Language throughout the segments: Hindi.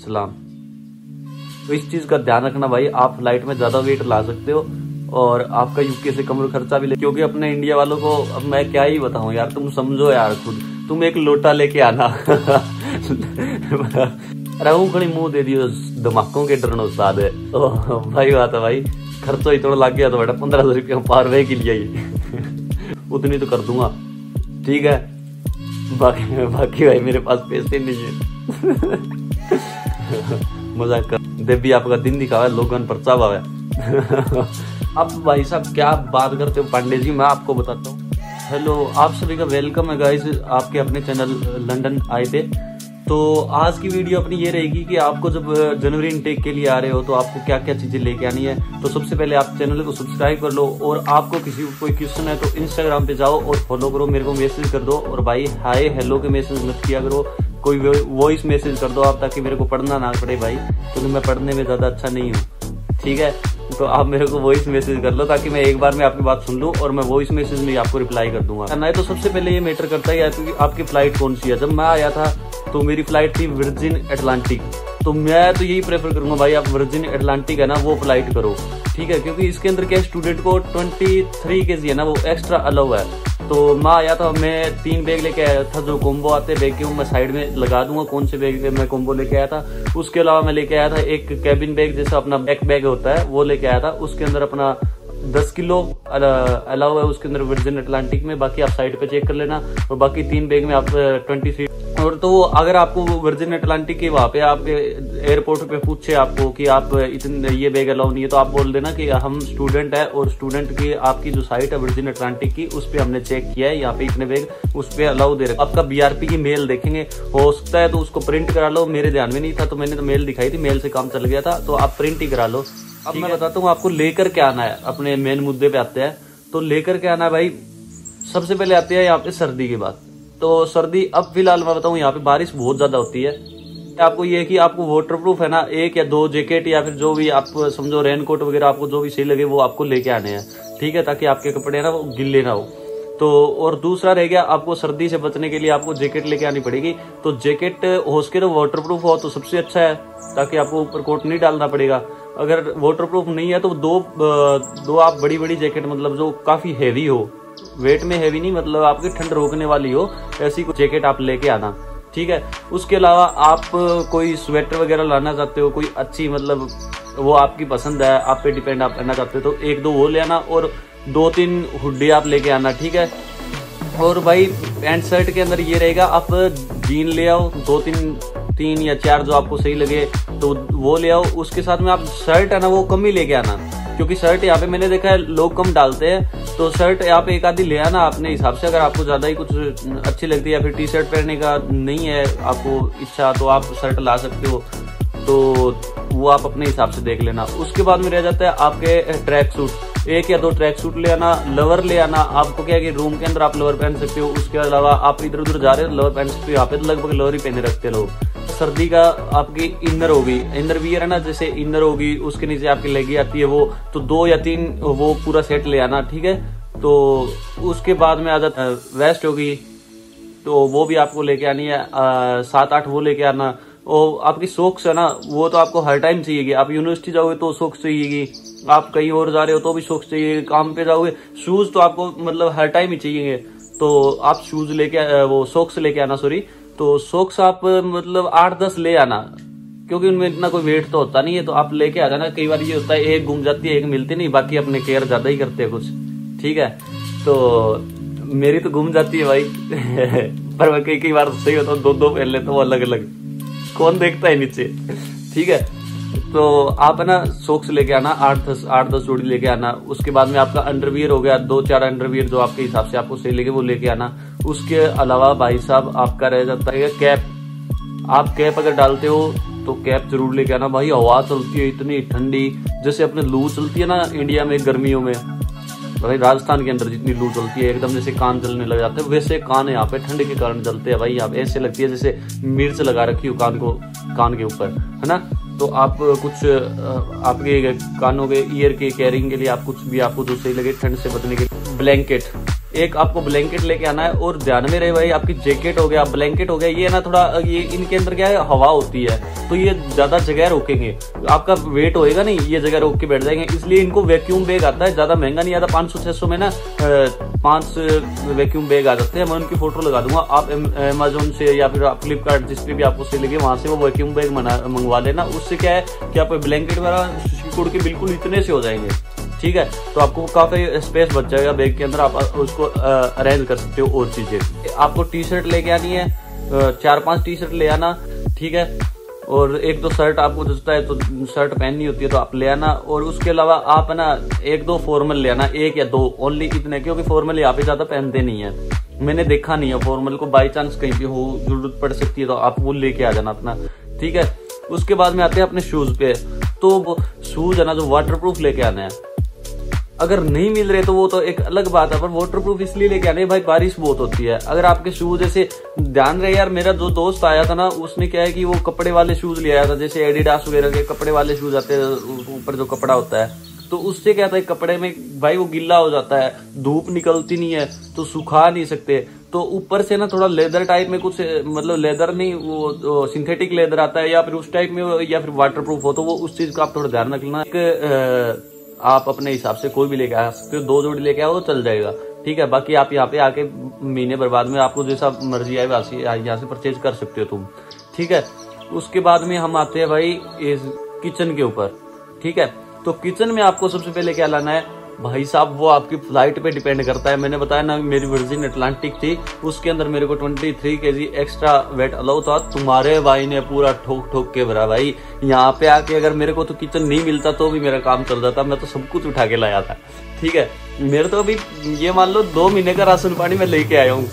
सलाम। तो इस चीज का ध्यान रखना भाई, आप फ्लाइट में ज्यादा वेट ला सकते हो और आपका यूके से कम खर्चा भी क्योंकि अपने इंडिया वालों को अब मैं क्या ही बताऊं यार, तुम समझो यार खुद, तुम एक लोटा लेके आना। रहू खड़ी मुंह दे दियो धमाकों के डरनो साद है। भाई बात है भाई, खर्चा इतना लग गया तो बेटा 1500 रुपया पार वे के लिए उतनी तो कर दूंगा, ठीक है। बाकी भाई मेरे पास पैसे नहीं है। मजाक कर, देवी आपका दिन दिखावा लोगन पर चावा है। अब भाई साहब क्या बात करते हो पांडे जी, मैं आपको बताता हूँ। हेलो, आप सभी का वेलकम है गाइस, आपके अपने चैनल लंदन आए थे। तो आज की वीडियो अपनी ये रहेगी कि आपको जब जनवरी इनटेक के लिए आ रहे हो तो आपको क्या क्या चीजें लेके आनी है। तो सबसे पहले आप चैनल को सब्सक्राइब कर लो, और आपको किसी को कोई क्वेश्चन है तो इंस्टाग्राम पे जाओ और फॉलो करो, मेरे को मैसेज कर दो। और भाई हाय हेलो के मैसेज मत किया करो, कोई वॉइस मैसेज कर दो आप, ताकि मेरे को पढ़ना ना पड़े भाई, क्योंकि मैं पढ़ने में ज्यादा अच्छा नहीं हूँ, ठीक है। तो आप मेरे को वॉइस मैसेज कर लो ताकि मैं एक बार में आपकी बात सुन लूं और मैं वॉइस मैसेज में आपको रिप्लाई कर दूंगा। नहीं तो सबसे पहले ये मैटर करता है कि आपकी फ्लाइट कौन सी है। जब मैं आया था तो मेरी फ्लाइट थी वर्जिन अटलांटिक, तो मैं तो यही प्रेफर करूंगा भाई, आप वर्जिन अटलांटिक है ना वो फ्लाइट करो, ठीक है। क्योंकि इसके अंदर क्या स्टूडेंट को 23 kg है ना वो एक्स्ट्रा अलाउ है। तो मैं आया था, मैं 3 बैग लेके आया था, जो कॉम्बो आते बैग के मैं साइड में लगा दूंगा कौन से बैग मैं कॉम्बो लेके आया था। उसके अलावा मैं लेके आया था एक कैबिन बैग जैसा अपना बैक बैग होता है वो लेके आया था। उसके अंदर अपना 10 किलो अलाउ है उसके अंदर वर्जिन अटलांटिक में, बाकी आप साइड पे चेक कर लेना। और बाकी 3 बैग में आप 23। और तो अगर आपको वर्जिन अटलांटिक के वहां पे आप एयरपोर्ट पे पूछे आपको कि आप इतने ये बैग अलाउ नहीं है, तो आप बोल देना कि हम स्टूडेंट है और स्टूडेंट की आपकी जो साइट है वर्जिन अटलांटिक की उस पे हमने चेक किया है, यहाँ पे इतने बैग उस पे अलाउ दे रहे। आपका BRP की मेल देखेंगे, हो सकता है तो उसको प्रिंट करा लो, मेरे ध्यान में नहीं था तो मैंने तो मेल दिखाई थी, मेल से काम चल गया था, तो आप प्रिंट ही करा लो। अब मैं बताता हूँ आपको लेकर क्या आना है, अपने मेन मुद्दे पे आते हैं। तो लेकर क्या आना है भाई, सबसे पहले आती है यहाँ पे सर्दी की बात। तो सर्दी अब फिलहाल मैं बताऊँ यहाँ पे बारिश बहुत ज्यादा होती है। आपको ये है कि आपको वाटरप्रूफ है ना 1 या 2 जैकेट या फिर जो भी आप समझो रेनकोट वगैरह आपको जो भी सही लगे वो आपको लेके आने हैं, ठीक है, ताकि आपके कपड़े ना वो गिल्ले ना हो। तो और दूसरा रह गया, आपको सर्दी से बचने के लिए आपको जैकेट लेके आनी पड़ेगी। तो जैकेट हो सके तो वाटरप्रूफ हो तो सबसे अच्छा है, ताकि आपको ऊपर कोट नहीं डालना पड़ेगा। अगर वाटरप्रूफ नहीं है तो दो आप बड़ी बड़ी जैकेट, मतलब जो काफी हैवी हो, वेट में हैवी नहीं, मतलब आपकी ठंड रोकने वाली हो, ऐसी कोई जैकेट आप लेके आना, ठीक है। उसके अलावा आप कोई स्वेटर वगैरह लाना चाहते हो, कोई अच्छी, मतलब वो आपकी पसंद है, आप पे डिपेंड आप करना चाहते हो, तो 1-2 वो ले आना और 2-3 हुड्डी आप लेके आना, ठीक है। और भाई पैंट शर्ट के अंदर ये रहेगा, आप जीन ले आओ 2-3 या 4 जो आपको सही लगे तो वो ले आओ। उसके साथ में आप शर्ट है ना वो कम ही लेके आना, क्योंकि शर्ट यहाँ पे मैंने देखा है लोग कम डालते हैं, तो शर्ट यहाँ पे 1 आधी ले आना अपने हिसाब से। अगर आपको ज्यादा ही कुछ अच्छी लगती है या फिर टी-शर्ट पहनने का नहीं है आपको इच्छा, तो आप शर्ट ला सकते हो, तो वो आप अपने हिसाब से देख लेना। उसके बाद में रह जाता है आपके ट्रैक सूट, 1 या 2 ट्रैक सूट ले आना, लवर ले आना। आपको क्या है कि रूम के अंदर आप लवर पहन सकते हो, उसके अलावा आप इधर उधर जा रहे हो लवर पहन सकते हो, यहाँ पे तो लगभग लवर ही पहने रखते लोग। सर्दी का आपकी इनर होगी, इनर वियर है ना, जैसे इनर होगी उसके नीचे आपकी लेगी आती है वो, तो 2 या 3 वो पूरा सेट ले आना, ठीक है। तो उसके बाद में आ जाता है वेस्ट होगी, तो वो भी आपको लेके आनी है, 7-8 वो लेके आना। और आपकी सॉक्स है ना वो तो आपको हर टाइम चाहिएगी, आप यूनिवर्सिटी जाओगे तो सॉक्स चाहिएगी, आप कहीं और जा रहे हो तो भी सॉक्स चाहिए, काम पे जाओगे शूज तो आपको मतलब हर टाइम ही चाहिए, तो आप शूज लेके वो सॉक्स लेके आना, सॉरी। तो सॉक्स आप मतलब 8-10 ले आना, क्योंकि उनमें इतना कोई वेट तो होता नहीं है, तो आप लेके आ जाना। कई बार ये होता है एक गुम जाती है एक मिलती नहीं, बाकी अपने केयर ज्यादा ही करते हैं कुछ, ठीक है। तो मेरी तो गुम जाती है भाई पर मैं कई बार सही होता हूँ 2-2 पहन लेता हूँ अलग अलग, कौन देखता है नीचे, ठीक है। तो आप है ना सॉक्स लेके आना 8-10 जोड़ी लेके आना। उसके बाद में आपका अंडरवियर हो गया, 2-4 अंडरवियर जो आपके हिसाब से आपको सही लगे वो लेके आना। उसके अलावा भाई साहब आपका रह जाता है कैप। आप कैप अगर डालते हो तो कैप जरूर लेके आना भाई, हवा चलती है इतनी ठंडी, जैसे अपने लू चलती है ना इंडिया में गर्मियों में, भाई राजस्थान के अंदर जितनी लू चलती है एकदम जैसे कान जलने लग जाते हैं, वैसे कान यहाँ पे ठंड के कारण जलते हैं भाई। यहाँ पे ऐसे लगती है जैसे मिर्च लगा रखी हो कान के ऊपर, है ना। तो आप कुछ आपके कानों के ईयर के केयरिंग के लिए आप कुछ भी आपको जो सही लगे ठंड से बचने के ब्लैंकेट, एक आपको ब्लैंकेट लेके आना है। और ध्यान में रहे भाई आपकी जैकेट हो गया, ब्लैंकेट हो गया, ये ना थोड़ा ये इनके अंदर क्या है हवा होती है, तो ये ज्यादा जगह रोकेंगे, आपका वेट होएगा नहीं, ये जगह रोक के बैठ जाएंगे। इसलिए इनको वैक्यूम बैग आता है, ज्यादा महंगा नहीं आता, 500-600 में ना 5 वैक्यूम बैग आ जाते हैं। मैं उनकी फोटो लगा दूंगा, आप अमेजोन से या फिर आप फ्लिपकार्ट जिस पे भी आपको सही लगे वहां से वो वैक्यूम बैग मंगवा लेना। उससे क्या है कि आप ब्लैंकेट वगैरह सिकुड़ के बिल्कुल इतने से हो जाएंगे, ठीक है। तो आपको काफी स्पेस बच जाएगा बैग के अंदर, आप उसको अरेंज कर सकते हो। और चीजें आपको टी शर्ट लेके आनी है, 4-5 टी शर्ट ले आना, ठीक है। और 1-2 शर्ट आपको जचता है तो शर्ट पहननी होती है तो आप ले आना। और उसके अलावा आप ना 1-2 फॉर्मल ले आना, 1 या 2 ओनली इतने, क्योंकि फॉर्मल यहाँ पे ज्यादा पहनते नहीं है, मैंने देखा नहीं है फॉर्मल को। बाई चांस कहीं पे हो जरूरत पड़ सकती है तो आप वो लेके आ जाना अपना, ठीक है। उसके बाद में आते हैं अपने शूज पे। तो शूज है ना जो वाटरप्रूफ लेके आना है, अगर नहीं मिल रहे तो वो तो एक अलग बात है, पर वाटरप्रूफ इसलिए लेके आने भाई बारिश बहुत होती है। अगर आपके शूज जैसे, ध्यान रहे यार, मेरा जो दोस्त आया था ना उसने क्या है कि वो कपड़े वाले शूज ले आया था, जैसे एडिडास वगैरह के कपड़े वाले शूज आते हैं, ऊपर जो कपड़ा होता है, तो उससे क्या था कपड़े में भाई वो गिल्ला हो जाता है, धूप निकलती नहीं है तो सुखा नहीं सकते। तो ऊपर से ना थोड़ा लेदर टाइप में कुछ, मतलब लेदर नहीं, वो सिंथेटिक लेदर आता है या फिर उस टाइप में, या फिर वाटरप्रूफ हो, तो वो उस चीज का आप थोड़ा ध्यान रखना। आप अपने हिसाब से कोई भी लेके आ सकते हो, 2 जोड़ी लेके आओ तो चल जाएगा, ठीक है। बाकी आप यहाँ पे आके महीने बर्बाद में आपको जैसा मर्जी आए यहाँ से परचेज कर सकते हो तुम, ठीक है। उसके बाद में हम आते हैं भाई इस किचन के ऊपर, ठीक है। तो किचन में आपको सबसे पहले क्या लाना है भाई साहब, वो आपकी फ्लाइट पे डिपेंड करता है। मैंने बताया ना मेरी वर्जिन अटलांटिक थी, उसके अंदर मेरे को 23 kg एक्स्ट्रा वेट अलाउ था। तुम्हारे भाई ने पूरा ठोक ठोक के भरा भाई। यहाँ पे आके अगर मेरे को तो किचन नहीं मिलता तो भी मेरा काम चल जाता, मैं तो सब कुछ उठा के लाया था, ठीक है। मेरे तो अभी ये मान लो 2 महीने का राशन पानी मैं लेके आया हूँ।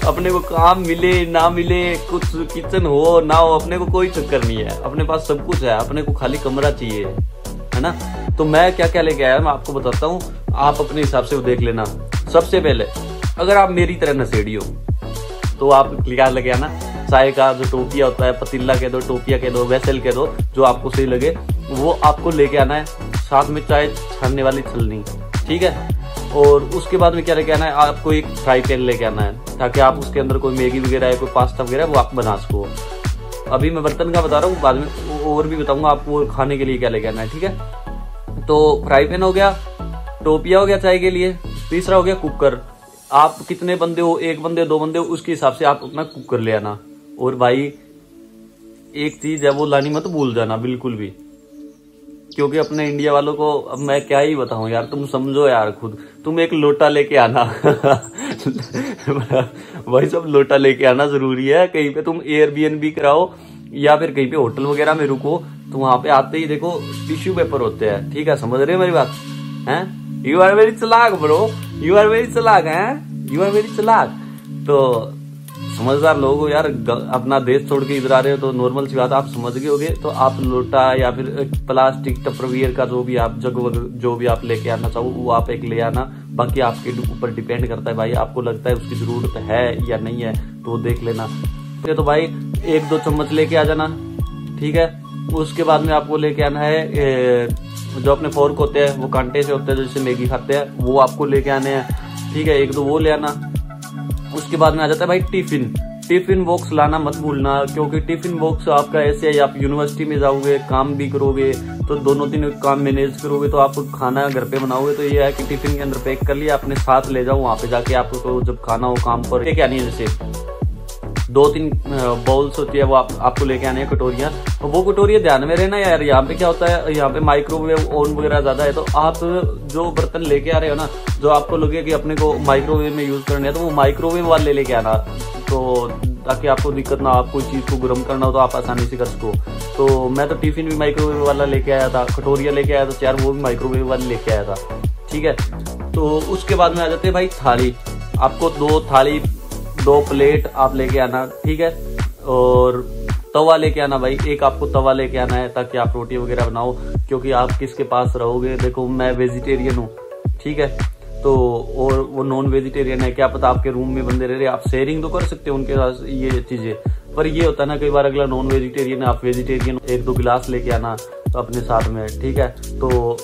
अपने को काम मिले ना मिले, कुछ किचन हो ना हो, अपने को कोई चक्कर नहीं है, अपने पास सब कुछ है, अपने को खाली कमरा चाहिए, है ना। तो मैं क्या क्या लेके आया मैं आपको बताता हूँ, आप अपने हिसाब से वो देख लेना। सबसे पहले अगर आप मेरी तरह नशेड़ी हो तो आप क्या लेके आना, चाय का जो टोपिया होता है, पतीला कह दो, टोपिया कह दो, वेसल कह दो, जो आपको सही लगे वो आपको लेके आना है। साथ में चाय छानने वाली छलनी, ठीक है। और उसके बाद में क्या लेके आना है, आपको एक फ्राई पैन लेके आना है, ताकि आप उसके अंदर कोई मैगी वगैरह है, कोई पास्ता वगैरह वो आप बना सको। अभी मैं बर्तन का बता रहा हूँ, बाद में और भी बताऊंगा आपको खाने के लिए क्या लेके आना है, ठीक है। तो फ्राई पैन हो गया, टोपिया हो गया चाय के लिए, तीसरा हो गया कुकर। आप कितने बंदे हो, 1 बंदे 2 बंदे हो, उसके हिसाब से आप अपना कुकर ले आना। और भाई एक चीज है वो लानी मत भूल जाना बिल्कुल भी, क्योंकि अपने इंडिया वालों को अब मैं क्या ही बताऊं यार, तुम समझो यार खुद, तुम एक लोटा लेके आना भाई सब लोटा लेके आना जरूरी है। कहीं पे तुम एयरबीएनबी कराओ या फिर कहीं पे होटल वगैरह में रुको तो वहां पे आते ही देखो टिश्यू पेपर होते हैं, ठीक है। समझ रहे हो मेरी बात हैं? यू आर वेरी चालाक ब्रो, यू आर वेरी चालाक हैं, यू आर वेरी चालाक। तो समझदार लोग हो यार, अपना देश छोड़ के इधर आ रहे हो तो नॉर्मल सी बात आप समझ गए होगे। तो आप लोटा या फिर प्लास्टिक टपरवियर का जो भी आप जग जो भी आप लेके आना चाहो वो आप एक ले आना। बाकी आपके ऊपर डिपेंड करता है भाई, आपको लगता है उसकी जरूरत है या नहीं है तो वो देख लेना। तो भाई 1-2 चम्मच लेके आ जाना, ठीक है। उसके बाद में आपको लेके आना है जो अपने फोर्क होते हैं वो कांटे से होते हैं, जैसे मैगी खाते हैं वो आपको लेके आने हैं, ठीक है। 1-2 वो ले आना। उसके बाद में आ जाता है भाई टिफिन बॉक्स लाना मत भूलना, क्योंकि टिफिन बॉक्स आपका ऐसे है, आप यूनिवर्सिटी में जाओगे काम भी करोगे तो दोनों दिन काम मैनेज करोगे, तो आप खाना घर पे बनाओगे तो ये है कि टिफिन के अंदर पैक कर लिया, अपने साथ ले जाओ, वहां पे जाके आपको जब खाना हो काम पर क्या नहीं है, जैसे 2-3 बाउल्स होती है वो आपको लेके आने हैं, कटोरियां। तो वो कटोरियां ध्यान में रहना यार, यहाँ पे क्या होता है, यहाँ पे माइक्रोवेव ओवन वगैरह ज्यादा है, तो आप जो बर्तन लेके आ रहे हो ना, जो आपको लगे कि अपने को माइक्रोवेव में यूज करने है तो वो माइक्रोवेव वाले लेके आना, तो ताकि आपको दिक्कत ना, आप कोई चीज को गर्म करना हो तो आप आसानी से कर सको। तो मैं तो टिफिन भी माइक्रोवेव वाला लेके आया था, कटोरिया लेके आया था 4, वो भी माइक्रोवेव वाले लेके आया था, ठीक है। तो उसके बाद में आ जाते हैं भाई थाली। आपको 2 थाली 2 प्लेट आप लेके आना, ठीक है। और तवा लेके आना भाई, एक आपको तवा लेके आना है ताकि आप रोटी वगैरह बनाओ, क्योंकि आप किसके पास रहोगे। देखो मैं वेजिटेरियन हूँ, ठीक है, तो और वो नॉन वेजिटेरियन है, क्या पता आपके रूम में बंदे रह रहे, आप शेयरिंग तो कर सकते हो उनके साथ ये चीजें। पर ये होता है ना कई बार अगला नॉन वेजिटेरियन है, आप वेजिटेरियन, 1-2 गिलास लेके आना तो अपने साथ में, ठीक है। तो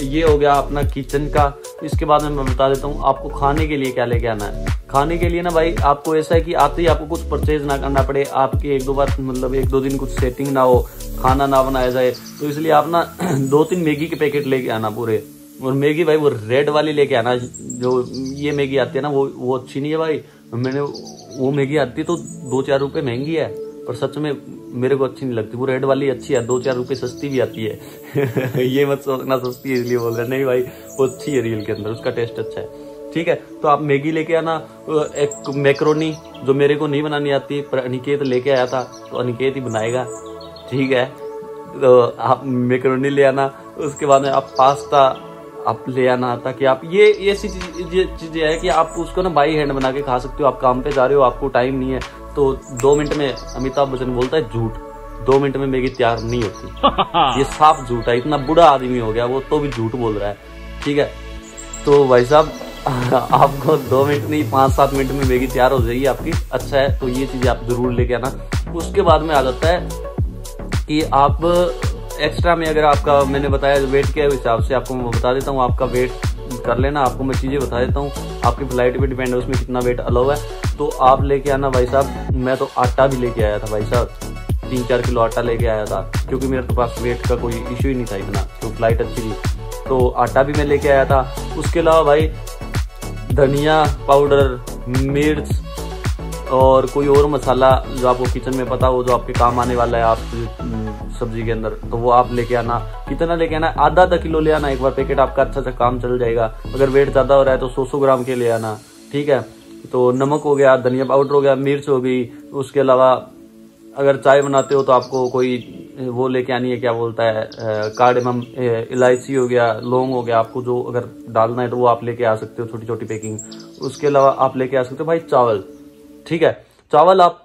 ये हो गया अपना किचन का। इसके बाद में मैं बता देता हूँ आपको खाने के लिए क्या लेके आना है। खाने के लिए ना भाई आपको ऐसा है कि आते ही आपको कुछ परचेज ना करना पड़े, आपके एक दो बार मतलब एक दो दिन कुछ सेटिंग ना हो, खाना ना बनाया जाए, तो इसलिए आप ना 2-3 मैगी के पैकेट लेके आना पूरे। और मैगी भाई वो रेड वाली लेके आना, जो ये मैगी आती है ना वो अच्छी नहीं है भाई। मैंने वो मैगी आती है तो 2-4 रुपए महंगी है, पर सच में मेरे को अच्छी नहीं लगती। वो रेड वाली अच्छी है, 2-4 रुपए सस्ती भी आती है। ये मत सोचना सस्ती है इसलिए बोल रहे, नहीं भाई वो अच्छी है रियल के अंदर, उसका टेस्ट अच्छा है। ठीक है, तो आप मैगी लेके आना, एक मैक्रोनी जो मेरे को नहीं बनानी आती पर अनिकेत लेके आया था, तो अनिकेत ही बनाएगा। ठीक है, तो आप मैक्रोनी ले आना। उसके बाद में आप पास्ता आप ले आना, ताकि आप ये ऐसी चीजें है कि आप उसको ना बाई हैंड बना के खा सकते हो। आप काम पे जा रहे हो, आपको टाइम नहीं है, तो 2 मिनट में, अमिताभ बच्चन बोलता है झूठ, 2 मिनट में मैगी तैयार नहीं होती। ये साफ झूठ है, इतना बुढ़ा आदमी हो गया वो तो भी झूठ बोल रहा है। ठीक है, तो भाई साहब आपको 2 मिनट नहीं 5-7 मिनट में मैगी तैयार हो जाएगी आपकी। अच्छा है, तो ये चीजें आप जरूर लेके आना। उसके बाद में आ जाता है कि आप एक्स्ट्रा में, अगर आपका मैंने बताया वेट के हिसाब से आपको मैं बता देता हूँ, आपका वेट कर लेना। आपको मैं चीजें बता देता हूँ, आपकी फ्लाइट पे डिपेंड है उसमें कितना वेट अलाउ है। तो आप लेके आना भाई साहब, मैं तो आटा भी लेके आया था भाई साहब, 3-4 किलो आटा लेके आया था, क्योंकि मेरे तो पास वेट का कोई इश्यू ही नहीं था इतना, तो फ्लाइट अच्छी थी, तो आटा भी मैं लेके आया था। उसके अलावा भाई धनिया पाउडर, मिर्च और कोई और मसाला जो आपको किचन में पता हो, जो आपके काम आने वाला है आप सब्जी के अंदर, तो वो आप लेके आना। कितना लेके आना? आधा किलो ले आना एक बार पैकेट, आपका अच्छा सा काम चल जाएगा। अगर वेट ज्यादा हो रहा है तो 100 ग्राम के ले आना। ठीक है, तो नमक हो गया, धनिया पाउडर हो गया, मिर्च हो गई। उसके अलावा अगर चाय बनाते हो तो आपको कोई वो लेके आनी है, क्या बोलता है, कार्डेमम, इलायची हो गया, लौंग हो गया, आपको जो अगर डालना है तो वो आप लेके आ सकते हो, छोटी छोटी पैकिंग। उसके अलावा आप लेके आ सकते हो भाई चावल। ठीक है, चावल आप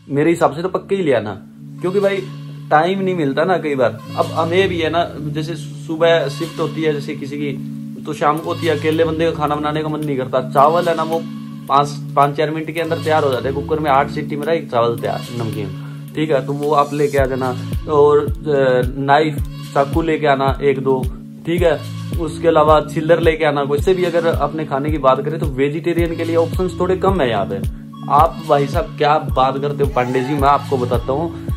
मेरे हिसाब से तो पक्के ही ले आना, क्योंकि भाई टाइम नहीं मिलता ना कई बार। अब हमें भी है ना, जैसे सुबह शिफ्ट होती है जैसे किसी की, तो शाम को होती है, अकेले बंदे का खाना बनाने का मन नहीं करता। चावल है ना वो 5-4 मिनट के अंदर तैयार हो जाते हैं, कुकर में 8 सीटी में एक चावल तैयार, नमकीन। ठीक है, तो वो आप लेके आ जाना। और नाइफ, चाकू लेके आना 1-2। ठीक है, उसके अलावा छिल्लर लेके आना। वैसे भी अगर अपने खाने की बात करें तो वेजिटेरियन के लिए ऑप्शंस थोड़े कम है यहाँ पे। आप भाई साहब क्या बात करते हो पांडे जी, मैं आपको बताता हूँ।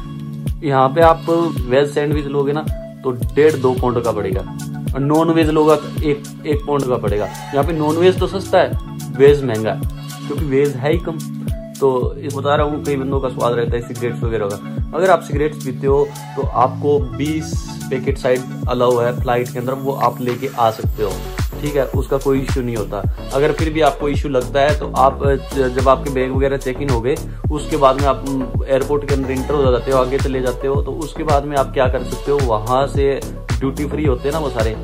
यहाँ पे आप वेज सैंडविच लोगे ना तो 1.5-2 पाउंड का पड़ेगा, और नॉन वेज लोगे तो 1 पाउंड का पड़ेगा। यहाँ पे नॉन वेज तो सस्ता है, वेज महंगा है, क्योंकि वेज है ही कम। तो इस बता रहा हूँ, कई बंदों का स्वाद रहता है सिगरेट्स वगैरह का। अगर आप सिगरेट्स पीते हो तो आपको 20 पैकेट साइड अलाउ है फ्लाइट के अंदर, वो आप लेके आ सकते हो। ठीक है, उसका कोई इश्यू नहीं होता। अगर फिर भी आपको इश्यू लगता है तो आप जब आपके बैग वगैरह चेक इन हो गए, उसके बाद में आप एयरपोर्ट के अंदर इंटर हो जाते हो, आगे चले जाते हो, तो उसके बाद में आप क्या कर सकते हो, वहां से ड्यूटी फ्री होते हैं ना वो सारे,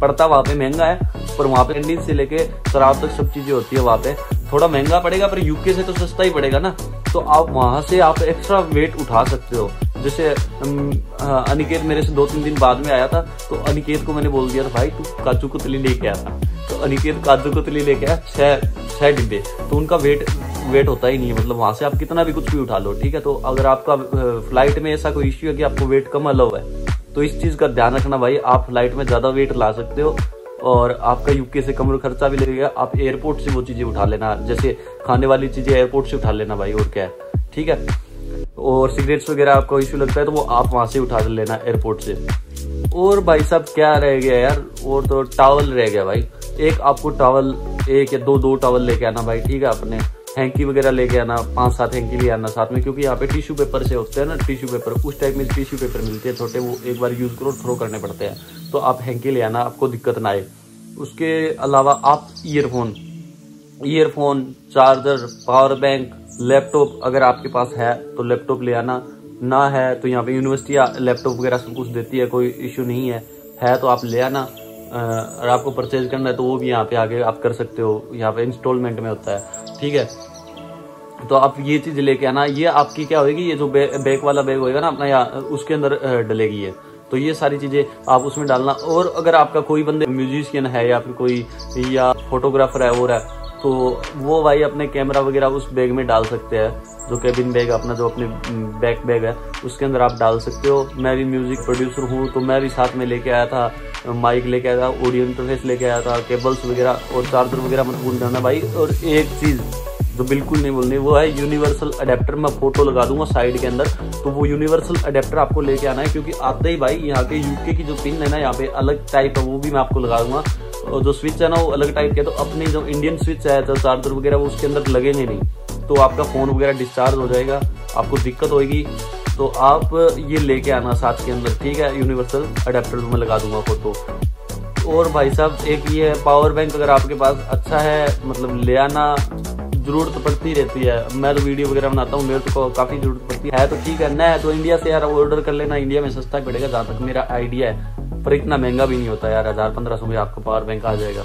पड़ता वहां पे महंगा है, पर वहां पे कैंटीन से लेके शराब तक सब चीजें होती है। वहां पे थोड़ा महंगा पड़ेगा, पर यूके से तो सस्ता ही पड़ेगा ना। तो आप वहां से आप एक्स्ट्रा वेट उठा सकते हो। जैसे अनिकेत मेरे से 2-3 दिन बाद में आया था, तो अनिकेत को मैंने बोल दिया था भाई तू काजू कतली लेके आया, तो अनिकेत काजू कतली लेके आया 6 डिब्बे। तो उनका वेट होता ही नहीं है, मतलब वहां से आप कितना भी कुछ भी उठा लो। ठीक है, तो अगर आपका फ्लाइट में ऐसा कोई इश्यू है कि आपको वेट कम अलाउ है, तो इस चीज का ध्यान रखना भाई। आप फ्लाइट में ज्यादा वेट ला सकते हो और आपका यूके से कम खर्चा भी लगेगा। आप एयरपोर्ट से वो चीजें उठा लेना, जैसे खाने वाली चीजें एयरपोर्ट से उठा लेना भाई, और क्या है। ठीक है, और सिगरेट्स वगैरह आपको इश्यू लगता है तो वो आप वहां से उठा लेना एयरपोर्ट से। और भाई साहब क्या रह गया यार, और तो टॉवल रह गया भाई। एक आपको टॉवल, 1 या 2 टॉवल लेके आना भाई। ठीक है, अपने हैंकी वगैरह लेके आना, 5-7 हैंकी ले आना साथ में, क्योंकि यहाँ पे टिश्यू पेपर से होते हैं ना, टिश्यू पेपर उस टाइप में टिश्यू पेपर मिलते हैं छोटे, वो एक बार यूज करो थ्रो करने पड़ते हैं, तो आप हैंकी ले आना, आपको दिक्कत ना आए। उसके अलावा आप earphone, charger, power bank, laptop, अगर आपके पास है तो लैपटॉप ले आना, ना है तो यहाँ पे यूनिवर्सिटी लैपटॉप वगैरह सब कुछ देती है, कोई इश्यू नहीं है तो आप ले आना। और आपको परचेज करना है तो वो भी यहाँ पे आगे आप कर सकते हो, यहाँ पे इंस्टॉलमेंट में होता है। ठीक है, तो आप ये चीज लेके आना। ये आपकी क्या होगी, ये जो बैग वाला बैग होगा ना अपना, उसके अंदर डलेगी है, तो ये सारी चीजें आप उसमें डालना। और अगर आपका कोई बंदे म्यूजिशियन है या फिर कोई या फोटोग्राफर है और है, तो वो भाई अपने कैमरा वगैरह उस बैग में डाल सकते हैं, जो केबिन बैग अपना जो अपने बैग है उसके अंदर आप डाल सकते हो। मैं भी म्यूजिक प्रोड्यूसर हूँ, तो मैं भी साथ में लेके आया था, माइक लेके आया था, ऑडियो इंटरफेस लेके आया था, केबल्स वगैरह और चार्जर वगैरह मत भूल जाना भाई। और एक चीज जो बिल्कुल नहीं बोलनी, वो है यूनिवर्सल अडेप्टर। मैं फोटो लगा दूंगा साइड के अंदर, तो वो यूनिवर्सल अडेप्टर आपको लेके आना है, क्योंकि आते ही भाई यहाँ के यूके की जो पिन है ना, यहाँ पे अलग टाइप है, वो भी मैं आपको लगा दूंगा। और जो स्विच है ना वो अलग टाइप के, तो अपनी जो इंडियन स्विच है तो चार्जर वगैरह वो उसके अंदर लगेंगे नहीं, तो आपका फोन वगैरह डिस्चार्ज हो जाएगा, आपको दिक्कत होगी। तो आप ये लेके आना साथ के अंदर, ठीक है। यूनिवर्सल अडेप्टर मैं लगा दूंगा फोटो। और भाई साहब एक ये पावर बैंक अगर आपके पास अच्छा है, मतलब ले आना, जरूरत पड़ती रहती है। मैं तो वीडियो वगैरह बनाता हूँ, मेरे तो काफी जरूरत पड़ती है, तो ठीक है। न तो इंडिया से यार ऑर्डर कर लेना, इंडिया में सस्ता पड़ेगा जहाँ तक मेरा आइडिया है, पर इतना महंगा भी नहीं होता यार। 1000-1500 में आपको पावर बैंक आ जाएगा।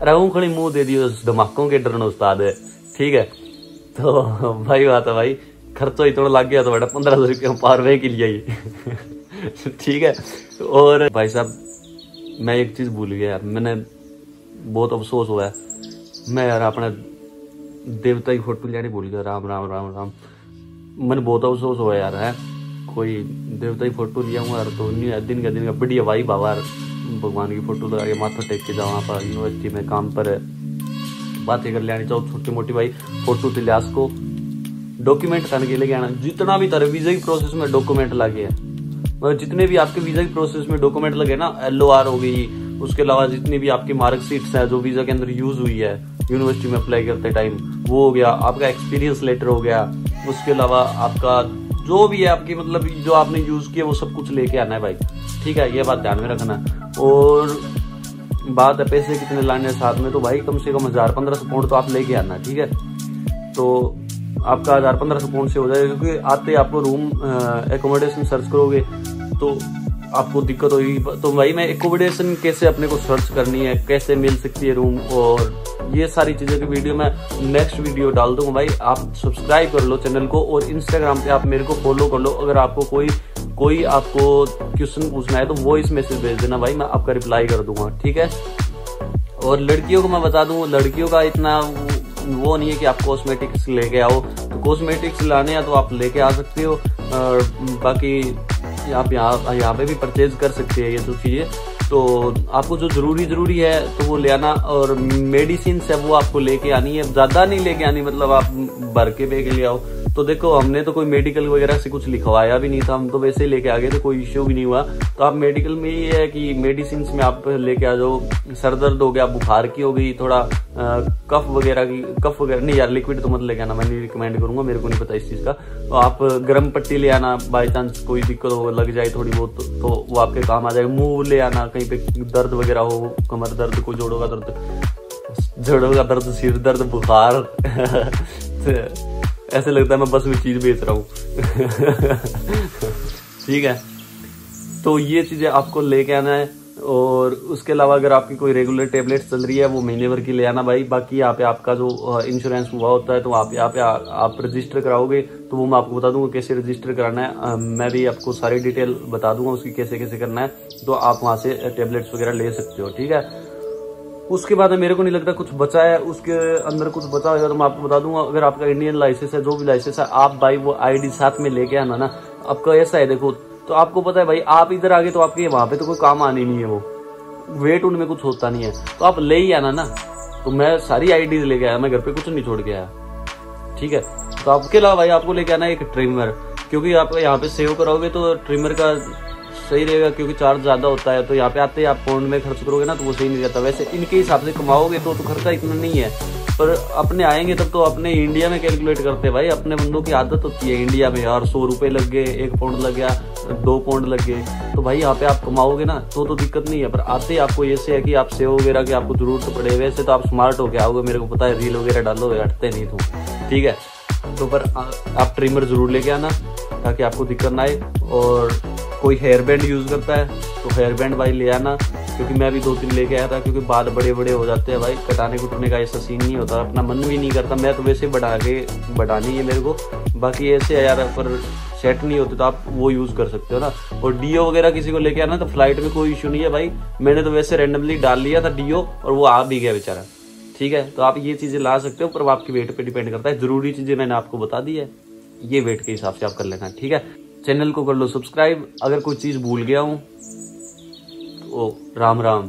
रहूं खड़ी मुंह दे दियो धमाकों के डरन उस्ताद है, ठीक है। तो भाई बात है भाई, खर्चा ही थोड़ा लग गया तो बेटा 1500 रुपये पावर बैंक के लिए ठीक है। और भाई साहब मैं एक चीज भूल गया यार, मैंने बहुत अफसोस हुआ है, मैं यार अपने देवता की फोटो लेने भूल गया। राम राम राम राम, मैंने बहुत अफसोस हुआ यार। है कोई देवता की फोटो लिया हूँ यार, तो दिन का बढ़िया भाई बाबा भगवान की फोटो लगा के माथा टेक के जाओ वहाँ पर यूनिवर्सिटी में काम पर बातें कर लेनी चाहो, छोटी मोटी भाई फोटो इतिहास को डॉक्यूमेंट करने के लिए आना। जितना भी तारे वीजा की प्रोसेस में डॉक्यूमेंट लगे हैं, मतलब जितने भी आपके वीजा की प्रोसेस में डॉक्यूमेंट लगे ना, LOR हो गई, उसके अलावा जितनी भी आपकी मार्कशीट्स है जो वीजा के अंदर यूज हुई है यूनिवर्सिटी में अप्लाई करते टाइम, वो हो गया। आपका एक्सपीरियंस लेटर हो गया, उसके अलावा आपका जो भी है आपकी मतलब जो आपने यूज किया वो सब कुछ लेके आना है भाई, ठीक है। ये बात ध्यान में रखना। और बात है पैसे कितने लाने साथ में, तो भाई कम से कम 1000-1500 पाउंड तो आप लेके आना, ठीक है। तो आपका 1000-1500 पाउंड से हो जाएगा, क्योंकि आते आपको रूम एकोमोडेशन सर्च करोगे तो आपको दिक्कत होगी। तो भाई मैं एकोमोडेशन कैसे अपने को सर्च करनी है, कैसे मिल सकती है रूम, और ये सारी चीजों की वीडियो मैं नेक्स्ट वीडियो डाल दूंगा। भाई आप सब्सक्राइब कर लो चैनल को, और इंस्टाग्राम पे आप मेरे को फॉलो कर लो। अगर आपको कोई आपको क्वेश्चन पूछना है तो वॉइस मैसेज भेज देना भाई, मैं आपका रिप्लाई कर दूंगा, ठीक है। और लड़कियों को मैं बता दूं, लड़कियों का इतना वो नहीं है कि आप कॉस्मेटिक्स लेके आओ, तो कॉस्मेटिक्स लाने हैं तो आप लेके आ सकते हो, और बाकी आप यहाँ पे भी परचेज कर सकते हैं ये सब चीजें। तो आपको जो जरूरी है तो वो ले आना, और मेडिसिन है वो आपको लेके आनी है, ज्यादा नहीं लेके आनी, मतलब आप भर के बेग ले आओ। तो देखो हमने तो कोई मेडिकल वगैरह से कुछ लिखवाया भी नहीं था, हम तो वैसे ही लेके आ गए थे, कोई इश्यू भी नहीं हुआ। तो आप मेडिकल में ये है कि मेडिसिन में आप लेके आ जाओ। सर दर्द हो गया, बुखार की हो गई, थोड़ा कफ वगैरह नहीं यार लिक्विड तो मत लेके आना, मैं नहीं रिकमेंड करूंगा, मेरे को नहीं पता इस चीज का। तो आप गर्म पट्टी ले आना, बाई चांस कोई दिक्कत हो लग जाए थोड़ी बहुत तो वो आपके काम आ जाएगा। मुंह ले आना, कहीं पे दर्द वगैरह हो, कमर दर्द, कोई जोड़ों का दर्द, सिर दर्द, बुखार ऐसे लगता है मैं बस में चीज बेच रहा हूँ ठीक है। तो ये चीजें आपको लेके आना है। और उसके अलावा अगर आपकी कोई रेगुलर टेबलेट चल रही है वो महीने भर की ले आना भाई। बाकी यहाँ पे आपका जो इंश्योरेंस हुआ होता है तो यहाँ पे आप रजिस्टर कराओगे, तो वो मैं आपको बता दूंगा कैसे रजिस्टर कराना है। मैं भी आपको सारी डिटेल बता दूंगा उसकी कैसे कैसे करना है, तो आप वहां से टेबलेट्स वगैरह ले सकते हो, ठीक है। उसके बाद मेरे को नहीं लगता कुछ बचा है, उसके अंदर कुछ बचा होगा तो मैं आपको बता दूंगा। अगर आपका इंडियन लाइसेंस है, जो भी लाइसेंस है, आप भाई वो ID साथ में लेके आना ना। आपका ऐसा है देखो, तो आपको पता है भाई आप इधर आगे तो आपके वहां पे तो कोई काम आनी नहीं है, वो वेट उनमें कुछ होता नहीं है, तो आप ले ही आना ना। तो मैं सारी IDs लेके आया, मैं घर पे कुछ नहीं छोड़ के आया, ठीक है। तो आपके अलावा भाई आपको लेके आना एक ट्रिमर, क्योंकि आप यहाँ पे सेव कराओगे तो ट्रिमर का सही रहेगा, क्योंकि चार्ज ज्यादा होता है। तो यहाँ पे आते ही आप पाउंड में खर्च करोगे ना तो वो सही नहीं रहता। वैसे इनके हिसाब से कमाओगे तो खर्चा इतना नहीं है, पर अपने आएंगे तब तो अपने इंडिया में कैलकुलेट करते हैं भाई। अपने बंदों की आदत होती है इंडिया में यार 100 रुपए लग गए, 1 पाउंड लग गया, 2 पाउंड लग गए, तो भाई यहाँ पे आप कमाओगे ना तो दिक्कत नहीं है। पर आते ही आपको ऐसे है कि आप सेव वगैरह की आपको जरूरत पड़े। वैसे तो आप स्मार्ट होके आओगे, मेरे को पता है, रील वगैरह डालोगे, हटते नहीं तुम, ठीक है। तो पर आप ट्रिमर जरूर लेके आना ताकि आपको दिक्कत ना आए। और कोई हेयर बैंड यूज करता है तो हेयर बैंड भाई ले आना, क्योंकि मैं भी 2-3 लेके आया था, क्योंकि बाल बड़े बड़े हो जाते हैं भाई, कटाने कुटने का ऐसा सीन नहीं होता, अपना मन भी नहीं करता। मैं तो वैसे बढ़ानी है मेरे को, बाकी ऐसे है यार, पर सेट नहीं होते तो आप वो यूज कर सकते हो ना। और डीओ वगैरह किसी को लेके आना तो फ्लाइट में कोई इशू नहीं है भाई, मैंने तो वैसे रैंडमली डाल लिया था डीओ और वो आ भी गया बेचारा, ठीक है। तो आप ये चीजें ला सकते हो, पर वो आपकी वेट पे डिपेंड करता है। जरूरी चीजें मैंने आपको बता दी है, ये वेट के हिसाब से आप कर लेना, ठीक है। चैनल को कर लो सब्सक्राइब, अगर कोई चीज भूल गया हूं तो राम राम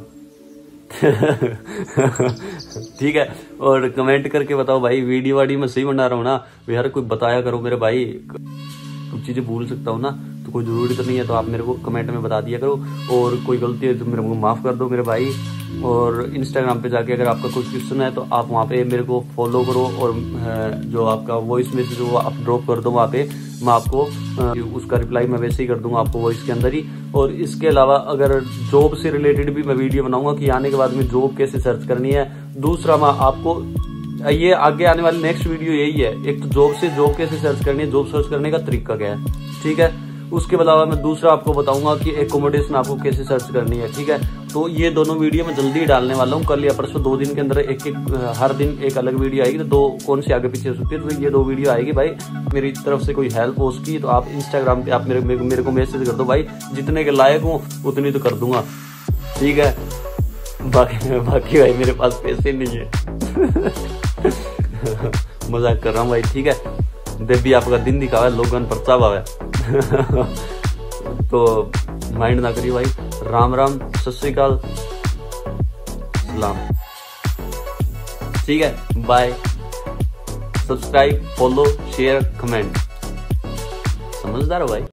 ठीक है, और कमेंट करके बताओ भाई वीडियो वाडी मैं सही बना रहा हूँ ना। यार कोई बताया करो मेरे भाई, कुछ चीजें भूल सकता हूँ ना, तो कोई जरूरी तो नहीं है, तो आप मेरे को कमेंट में बता दिया करो। और कोई गलती है तो मेरे को माफ कर दो मेरे भाई। और इंस्टाग्राम पे जाके अगर आपका कोई क्वेश्चन है तो आप वहाँ पे मेरे को फॉलो करो, और जो आपका वॉइस मैसेज वो आप ड्रॉप कर दो वहाँ पे, मैं आपको उसका रिप्लाई मैं वैसे ही कर दूंगा आपको वॉइस के अंदर ही। और इसके अलावा अगर जॉब से रिलेटेड भी मैं वीडियो बनाऊंगा कि आने के बाद में जॉब कैसे सर्च करनी है। दूसरा मैं आपको ये आगे आने वाली नेक्स्ट वीडियो यही है, एक तो जॉब से जॉब कैसे सर्च करनी है, जॉब सर्च करने का तरीका क्या है, ठीक है। उसके अलावा मैं दूसरा आपको बताऊंगा कि एकोमोडेशन आपको कैसे सर्च करनी है, ठीक है। तो ये दोनों वीडियो मैं जल्दी डालने वाला हूँ, कल या परसों 2 दिन के अंदर एक हर दिन एक अलग वीडियो आएगी। तो 2 कौन सी आगे पीछे हो सकती है, तो ये 2 वीडियो आएगी भाई। मेरी तरफ से कोई हेल्प हो उसकी तो आप इंस्टाग्राम पे आप मेरे को मैसेज कर दो भाई, जितने के लायक हूँ उतनी तो कर दूंगा, ठीक है। बाकी भाई मेरे पास पैसे नहीं है। मजाक कर रहा हूँ भाई, ठीक है। देवी आपका दिन दिखावा है, लोगन पर चावा है। तो माइंड ना करिए भाई। राम राम, सत श्री अकाल, सलाम, ठीक है। Bye. Subscribe, follow, share, comment. समझदार हो भाई।